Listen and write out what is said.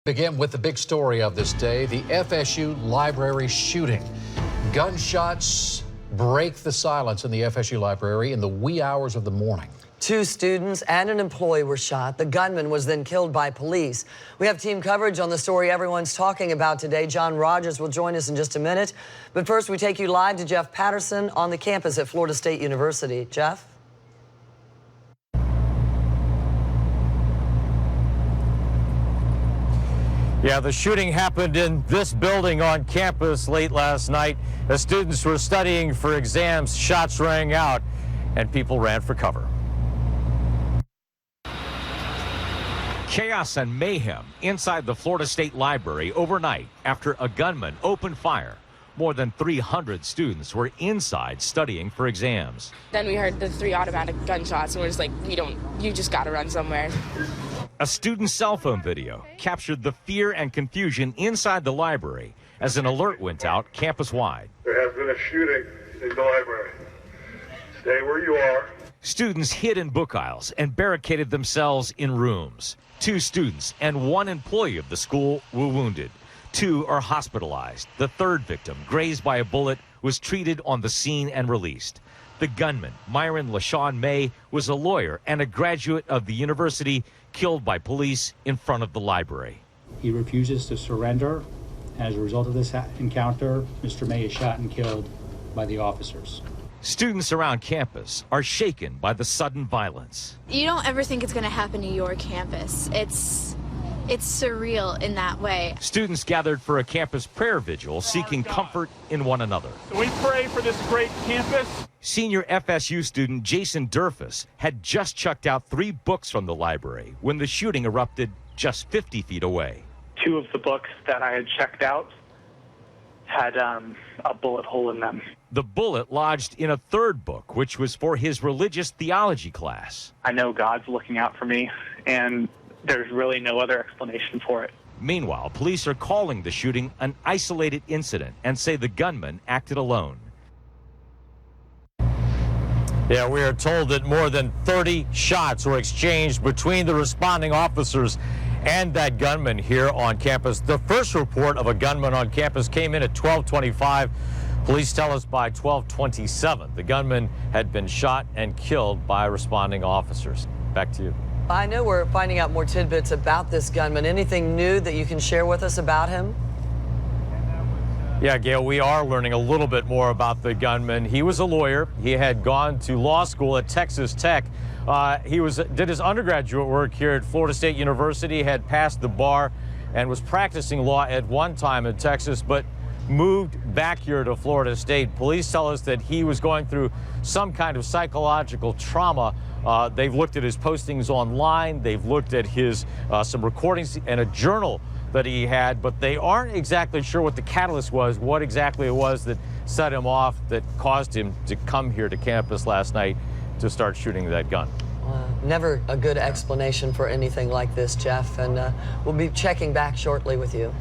Begin with the big story of this day, the FSU library shooting. Gunshots break the silence in the FSU library in the wee hours of the morning. 2 students and an employee were shot. The gunman was then killed by police. We have team coverage on the story everyone's talking about today. John Rogers will join us in just a minute. But first, we take you live to Jeff Patterson on the campus at Florida State University. Jeff? Yeah, the shooting happened in this building on campus late last night. As students were studying for exams, shots rang out and people ran for cover. Chaos and mayhem inside the Florida State Library overnight after a gunman opened fire. More than 300 students were inside studying for exams. Then we heard the 3 automatic gunshots and we're just like, you just gotta run somewhere. A student's cell phone video captured the fear and confusion inside the library as an alert went out campus-wide. There has been a shooting in the library. Stay where you are. Students hid in book aisles and barricaded themselves in rooms. 2 students and 1 employee of the school were wounded. 2 are hospitalized. The 3rd victim, grazed by a bullet, was treated on the scene and released. The gunman, Myron LaShawn May, was a lawyer and a graduate of the university, killed by police in front of the library. He refuses to surrender. As a result of this encounter, Mr. May is shot and killed by the officers. Students around campus are shaken by the sudden violence. You don't ever think it's going to happen to your campus. It's surreal in that way. Students gathered for a campus prayer vigil seeking comfort in one another. We pray for this great campus. Senior FSU student Jason Durfus had just chucked out 3 books from the library when the shooting erupted just 50 feet away. 2 of the books that I had checked out had a bullet hole in them. The bullet lodged in a 3rd book, which was for his religious theology class. I know God's looking out for me, and there's really no other explanation for it. Meanwhile, police are calling the shooting an isolated incident and say the gunman acted alone. Yeah, we are told that more than 30 shots were exchanged between the responding officers and that gunman here on campus. The first report of a gunman on campus came in at 12:25. Police tell us by 12:27 the gunman had been shot and killed by responding officers. Back to you. I know we're finding out more tidbits about this gunman. Anything new that you can share with us about him? Yeah, Gail, we are learning a little bit more about the gunman. He was a lawyer. He had gone to law school at Texas Tech. He did his undergraduate work here at Florida State University, had passed the bar, and was practicing law at one time in Texas, but moved back here to Florida State. Police tell us that he was going through some kind of psychological trauma. They've looked at his postings online. They've looked at his some recordings and a journal that he had, but they aren't exactly sure what the catalyst was, what exactly it was that set him off, that caused him to come here to campus last night to start shooting that gun. Never a good explanation for anything like this, Jeff, and we'll be checking back shortly with you.